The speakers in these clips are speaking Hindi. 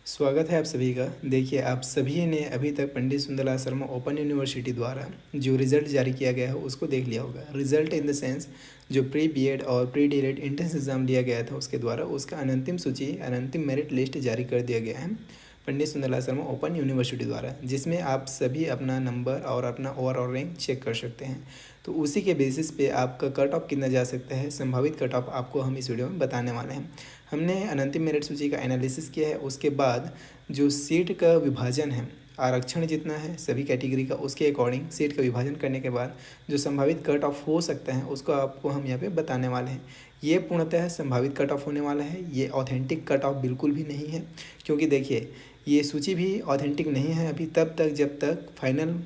स्वागत है आप सभी का। देखिए, आप सभी ने अभी तक पंडित सुंदरलाल शर्मा ओपन यूनिवर्सिटी द्वारा जो रिज़ल्ट जारी किया गया है उसको देख लिया होगा। रिज़ल्ट इन द सेंस जो प्री बीएड और प्री डीएलएड एंट्रेंस एग्ज़ाम लिया गया था उसके द्वारा उसका अनंतिम सूची अनंतिम मेरिट लिस्ट जारी कर दिया गया है पंडित सुंदरलाल शर्मा ओपन यूनिवर्सिटी द्वारा, जिसमें आप सभी अपना नंबर और अपना ओवरऑल रैंक चेक कर सकते हैं। तो उसी के बेसिस पे आपका कट ऑफ कितना जा सकता है, संभावित कट ऑफ आपको हम इस वीडियो में बताने वाले हैं। हमने अनंतिम मेरिट सूची का एनालिसिस किया है, उसके बाद जो सीट का विभाजन है, आरक्षण जितना है सभी कैटेगरी का उसके अकॉर्डिंग सीट का विभाजन करने के बाद जो संभावित कट ऑफ हो सकता है उसको आपको हम यहाँ पे बताने वाले हैं। ये पूर्णतः संभावित कट ऑफ होने वाला है, ये ऑथेंटिक कट ऑफ बिल्कुल भी नहीं है। क्योंकि देखिए, ये सूची भी ऑथेंटिक नहीं है अभी तब तक जब तक फाइनल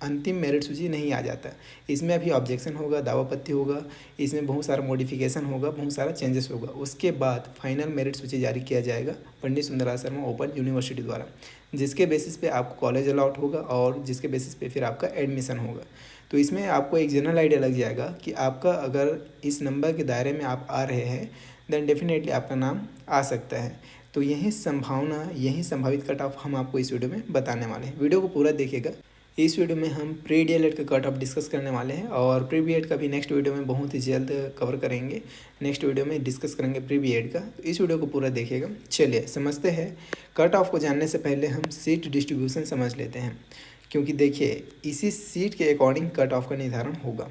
अंतिम मेरिट सूची नहीं आ जाता। इसमें अभी ऑब्जेक्शन होगा, दावापत्ति होगा, इसमें बहुत सारा मॉडिफिकेशन होगा, बहुत सारा चेंजेस होगा। उसके बाद फाइनल मेरिट सूची जारी किया जाएगा पंडित सुंदरलाल शर्मा ओपन यूनिवर्सिटी द्वारा, जिसके बेसिस पे आपको कॉलेज अलॉट होगा और जिसके बेसिस पे फिर आपका एडमिशन होगा। तो इसमें आपको एक जनरल आइडिया लग जाएगा कि आपका अगर इस नंबर के दायरे में आप आ रहे हैं देन डेफिनेटली आपका नाम आ सकता है। तो यही संभावना, यही संभावित कट ऑफ हम आपको इस वीडियो में बताने वाले हैं। वीडियो को पूरा देखिएगा। इस वीडियो में हम प्री डीएलएड का कट ऑफ डिस्कस करने वाले हैं और प्री बीएड का भी नेक्स्ट वीडियो में बहुत ही जल्द कवर करेंगे। नेक्स्ट वीडियो में डिस्कस करेंगे प्री बीएड का, तो इस वीडियो को पूरा देखिएगा। चलिए समझते हैं। कट ऑफ को जानने से पहले हम सीट डिस्ट्रीब्यूशन समझ लेते हैं, क्योंकि देखिए इसी सीट के अकॉर्डिंग कट ऑफ का निर्धारण होगा।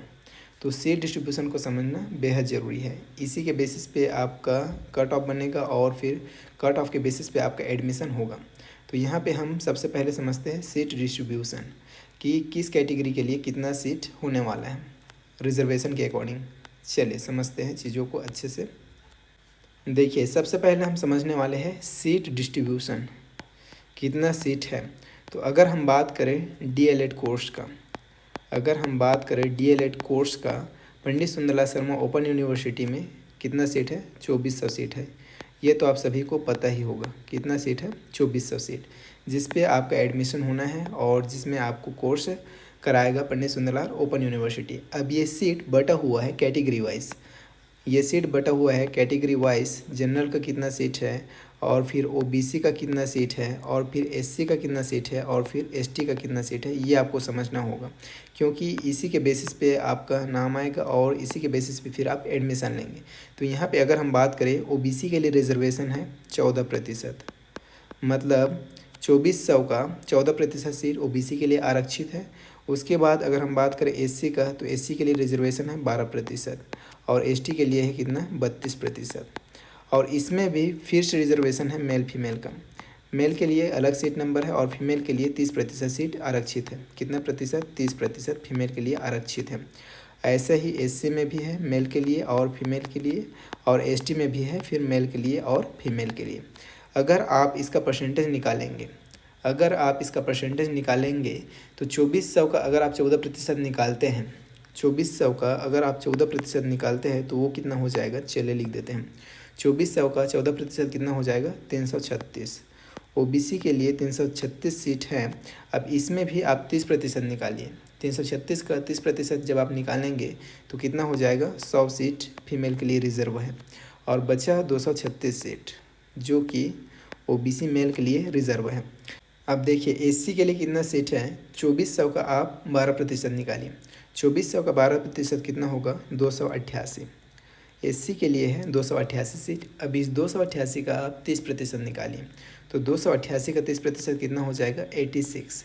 तो सीट डिस्ट्रीब्यूशन को समझना बेहद ज़रूरी है। इसी के बेसिस पे आपका कट ऑफ बनेगा और फिर कट ऑफ के बेसिस पे आपका एडमिशन होगा। तो यहाँ पे हम सबसे पहले समझते हैं सीट डिस्ट्रीब्यूशन कि किस कैटेगरी के लिए कितना सीट होने वाला है रिजर्वेशन के अकॉर्डिंग। चलिए समझते हैं चीज़ों को अच्छे से। देखिए, सबसे पहले हम समझने वाले हैं सीट डिस्ट्रीब्यूशन, कितना सीट है। तो अगर हम बात करें डीएलएड कोर्स का, अगर हम बात करें डीएलएड कोर्स का पंडित सुंदरलाल शर्मा ओपन यूनिवर्सिटी में कितना सीट है, 2400 सीट है। ये तो आप सभी को पता ही होगा कितना सीट है, 2400 सीट, जिस पे आपका एडमिशन होना है और जिसमें आपको कोर्स कराएगा पंडित सुंदरलाल ओपन यूनिवर्सिटी। अब ये सीट बटा हुआ है कैटेगरी वाइज, ये सीट बटा हुआ है कैटेगरी वाइज। जनरल का कितना सीट है और फिर ओबीसी का कितना सीट है और फिर एससी का कितना सीट है और फिर एसटी का कितना सीट है, ये आपको समझना होगा, क्योंकि इसी के बेसिस पे आपका नाम आएगा और इसी के बेसिस पे फिर आप एडमिशन लेंगे। तो यहाँ पे अगर हम बात करें ओबीसी के लिए रिजर्वेशन है 14%, मतलब 2400 का 14% सीट ओबीसी के लिए आरक्षित है। उसके बाद अगर हम बात करें एससी का, तो एससी के लिए रिजर्वेशन है 12% और एसटी के लिए है कितना, 32%। और इसमें भी फिर से रिजर्वेशन है मेल फीमेल का। मेल के लिए अलग सीट नंबर है और फीमेल के लिए 30% सीट आरक्षित है। कितना प्रतिशत, 30% फीमेल के लिए आरक्षित है। ऐसा ही एससी में भी है मेल के लिए और फीमेल के लिए, और एसटी में भी है फिर मेल के लिए और फीमेल के लिए। अगर आप इसका परसेंटेज निकालेंगे, अगर आप इसका परसेंटेज निकालेंगे तो 2400 का अगर आप 14% निकालते हैं, 2400 का अगर आप 14% निकालते हैं तो वो कितना हो जाएगा, चलिए लिख देते हैं। 2400 का 14% कितना हो जाएगा, 336। ओबीसी के लिए 336 सीट है। अब इसमें भी आप 30% निकालिए। 336 का 30% जब आप निकालेंगे तो कितना हो जाएगा, 100 सीट फीमेल के लिए रिजर्व है और बचा 236 सीट जो कि ओबीसी मेल के लिए रिजर्व है। अब देखिए एससी के लिए कितना सीट है, 2400 का आप 12% निकालिए। 2400 का 12% कितना होगा, 288। एससी के लिए है 288 सीट। अब इस 288 का आप 30% निकालिए, तो 288 का 30% कितना हो जाएगा, 86।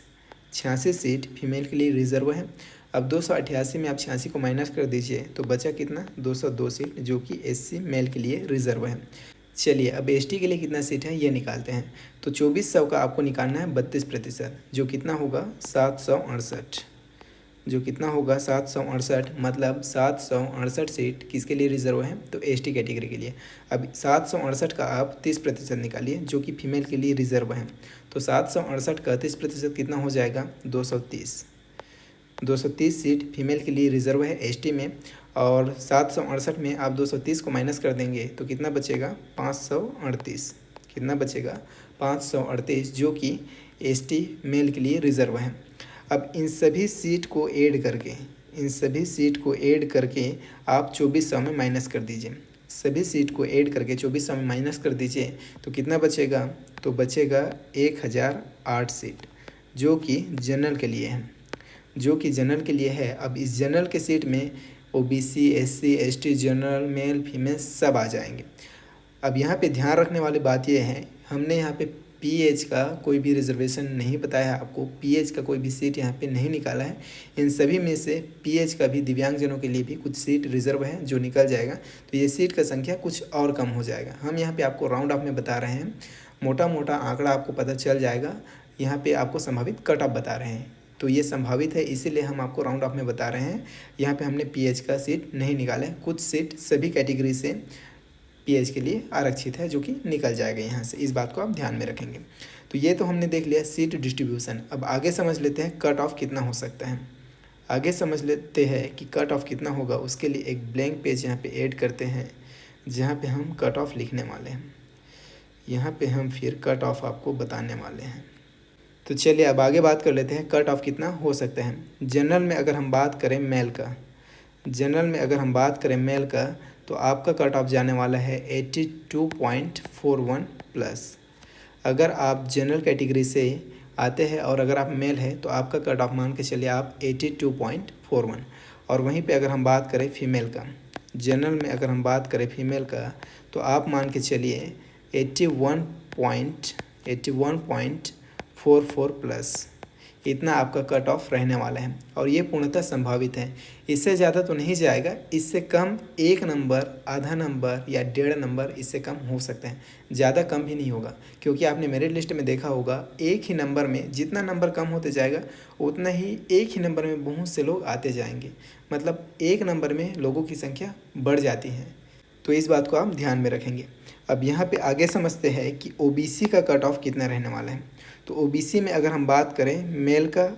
86 सीट फीमेल के लिए रिजर्व है। अब 288 में आप 86 को माइनस कर दीजिए तो बचा कितना, 202 सीट जो कि एससी मेल के लिए रिजर्व है। चलिए अब एसटी के लिए कितना सीट है ये निकालते हैं। तो 2400 का आपको निकालना है 32%, जो कितना होगा 768, जो कितना होगा 768, मतलब 768 सीट किसके लिए रिजर्व है, तो एसटी कैटेगरी के लिए। अब 768 का आप 30% निकालिए जो कि फीमेल के लिए रिजर्व है। तो 768 का 30% कितना हो जाएगा, 230। 230 सीट फीमेल के लिए रिजर्व है एसटी में, और 768 में आप 230 को माइनस कर देंगे तो कितना बचेगा, 538। कितना बचेगा, 538, जो कि एसटी मेल के लिए रिजर्व है। अब इन सभी सीट को ऐड करके, इन सभी सीट को ऐड करके आप 2400 में माइनस कर दीजिए। सभी सीट को ऐड करके 2400 में माइनस कर दीजिए तो कितना बचेगा, तो बचेगा 1008 सीट जो कि जनरल के लिए है, जो कि जनरल के लिए है। अब इस जनरल के सीट में OBC, SC, ST, general, male, female सब आ जाएंगे। अब यहाँ पे ध्यान रखने वाली बात यह है, हमने यहाँ पे पीएच का कोई भी रिजर्वेशन नहीं बताया है आपको, पीएच का कोई भी सीट यहाँ पे नहीं निकाला है। इन सभी में से पीएच का भी दिव्यांगजनों के लिए भी कुछ सीट रिजर्व है जो निकल जाएगा, तो ये सीट का संख्या कुछ और कम हो जाएगा। हम यहाँ पे आपको राउंड ऑफ में बता रहे हैं, मोटा मोटा आंकड़ा आपको पता चल जाएगा। यहाँ पे आपको संभावित कट ऑफ बता रहे हैं, तो ये संभावित है इसीलिए हम आपको राउंड ऑफ में बता रहे हैं। यहाँ पे हमने पीएच का सीट नहीं निकाला है, कुछ सीट सभी कैटेगरी से पीएच के लिए आरक्षित है जो कि निकल जाएगा यहाँ से, इस बात को आप ध्यान में रखेंगे। तो ये तो हमने देख लिया सीट डिस्ट्रीब्यूशन। अब आगे समझ लेते हैं कट ऑफ कितना हो सकता है। आगे समझ लेते हैं कि कट ऑफ कितना होगा। उसके लिए एक ब्लैंक पेज यहाँ पे ऐड करते हैं जहाँ पे हम कट ऑफ लिखने वाले हैं। यहाँ पे हम फिर कट ऑफ आपको बताने वाले हैं। तो चलिए अब आगे बात कर लेते हैं कट ऑफ कितना हो सकता है। जनरल में अगर हम बात करें मेल का, जनरल में अगर हम बात करें मेल का, तो आपका कट ऑफ जाने वाला है 82.41 प्लस। अगर आप जनरल कैटेगरी से आते हैं और अगर आप मेल है तो आपका कट ऑफ मान के चलिए आप 82.41। और वहीं पे अगर हम बात करें फीमेल का, जनरल में अगर हम बात करें फीमेल का, तो आप मान के चलिए 81.44 प्लस, इतना आपका कट ऑफ रहने वाला है। और ये पूर्णतः संभावित है, इससे ज़्यादा तो नहीं जाएगा, इससे कम 1 नंबर, आधा नंबर या 1.5 नंबर इससे कम हो सकते हैं, ज़्यादा कम भी नहीं होगा। क्योंकि आपने मेरिट लिस्ट में देखा होगा एक ही नंबर में जितना नंबर कम होते जाएगा उतना ही एक ही नंबर में बहुत से लोग आते जाएंगे, मतलब एक नंबर में लोगों की संख्या बढ़ जाती है। तो इस बात को आप ध्यान में रखेंगे। अब यहाँ पे आगे समझते हैं कि ओबीसी का कट ऑफ कितना रहने वाला है। तो ओबीसी में अगर हम बात करें मेल का,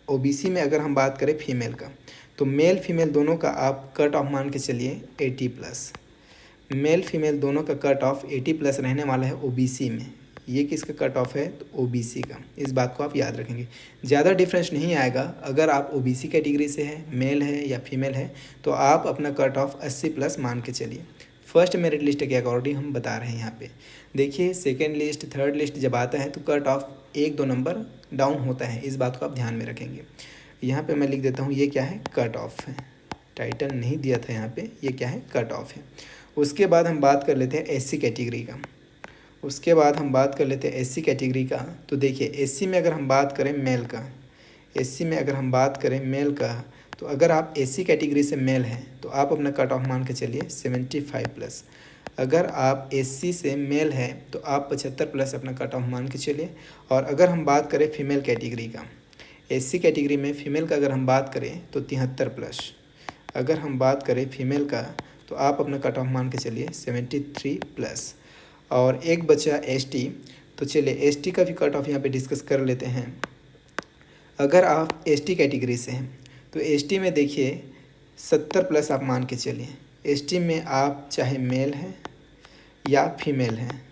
ओबीसी में अगर हम बात करें फीमेल का, तो मेल फीमेल दोनों का आप कट ऑफ मान के चलिए 80 प्लस। मेल फीमेल दोनों का कट ऑफ 80 प्लस रहने वाला है ओबीसी में। ये किसका कट ऑफ है, तो ओबीसी का, इस बात को आप याद रखेंगे। ज़्यादा डिफरेंस नहीं आएगा। अगर आप ओबीसी कैटेगरी से है, मेल है या फीमेल है, तो आप अपना कट ऑफ 80 प्लस मान के चलिए। फर्स्ट मेरिट लिस्ट के अकॉर्डिंग हम बता रहे हैं। यहाँ पे देखिए सेकेंड लिस्ट, थर्ड लिस्ट जब आता है तो कट ऑफ 1-2 नंबर डाउन होता है, इस बात को आप ध्यान में रखेंगे। यहाँ पे मैं लिख देता हूँ ये क्या है, कट ऑफ है। टाइटल नहीं दिया था यहाँ पे, ये क्या है, कट ऑफ है। उसके बाद हम बात कर लेते हैं एससी कैटेगरी का। उसके बाद हम बात कर लेते हैं एससी कैटेगरी का। तो देखिए एससी में अगर हम बात करें मेल का, एससी में अगर हम बात करें मेल का, तो अगर आप एससी कैटेगरी से मेल हैं तो आप अपना कट ऑफ मान के चलिए 75 प्लस। अगर आप एससी से मेल हैं तो आप 75 प्लस अपना कट ऑफ मान के चलिए। और अगर हम बात करें फीमेल कैटेगरी का, एससी कैटेगरी में फीमेल का अगर हम बात करें तो 73 प्लस। अगर हम बात करें फीमेल का तो आप अपना कट ऑफ मान के चलिए 73 प्लस। और एक बचा एसटी, तो चलिए एसटी का भी कट ऑफ यहाँ पे डिस्कस कर लेते हैं। अगर आप एसटी कैटेगरी से हैं तो एसटी में देखिए 70 प्लस आप मान के चलिए। एसटी में आप चाहे मेल हैं या फीमेल हैं,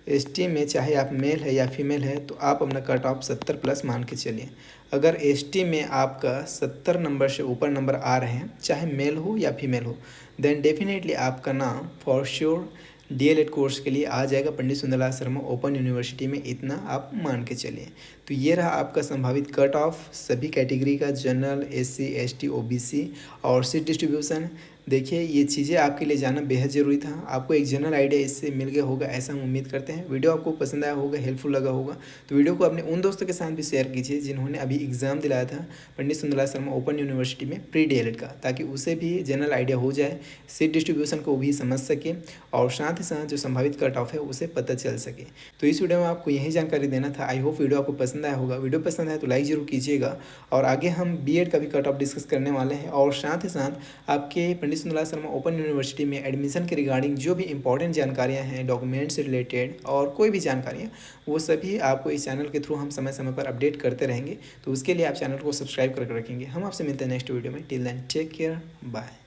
एसटी में चाहे आप मेल है या फीमेल है तो आप अपना कट ऑफ 70 प्लस मान के चलिए। अगर एसटी में आपका 70 नंबर से ऊपर नंबर आ रहे हैं, चाहे मेल हो या फीमेल हो, देन डेफिनेटली आपका नाम फॉर श्योर डीएलएड कोर्स के लिए आ जाएगा पंडित सुंदरलाल शर्मा ओपन यूनिवर्सिटी में, इतना आप मान के चलिए। तो ये रहा आपका संभावित कट ऑफ सभी कैटेगरी का, जनरल, एससी, एसटी, ओबीसी और सीट डिस्ट्रीब्यूशन। देखिए ये चीज़ें आपके लिए जानना बेहद ज़रूरी था। आपको एक जनरल आइडिया इससे मिल गया होगा ऐसा हम उम्मीद करते हैं। वीडियो आपको पसंद आया होगा, हेल्पफुल लगा होगा, तो वीडियो को अपने उन दोस्तों के साथ भी शेयर कीजिए जिन्होंने अभी एग्ज़ाम दिलाया था पंडित सुंदरलाल शर्मा ओपन यूनिवर्सिटी में प्री डीएलएड का, ताकि उसे भी जनरल आइडिया हो जाए, सीट डिस्ट्रीब्यूशन को भी समझ सके और साथ ही साथ जो संभावित कट ऑफ है उसे पता चल सके। तो इस वीडियो में आपको यही जानकारी देना था। आई होप वीडियो आपको पसंद आया होगा। वीडियो पसंद आया तो लाइक जरूर कीजिएगा। और आगे हम बीएड का भी कट ऑफ डिस्कस करने वाले हैं और साथ ही साथ आपके पंडित सुंदरलाल शर्मा ओपन यूनिवर्सिटी में एडमिशन के रिगार्डिंग जो भी इंपॉर्टेंट जानकारियां हैं, डॉक्यूमेंट्स से रिलेटेड और कोई भी जानकारियां, वो सभी आपको इस चैनल के थ्रू हम समय समय पर अपडेट करते रहेंगे। तो उसके लिए आप चैनल को सब्सक्राइब करके रखेंगे। हम आपसे मिलते हैं नेक्स्ट वीडियो में। Till then take care, bye.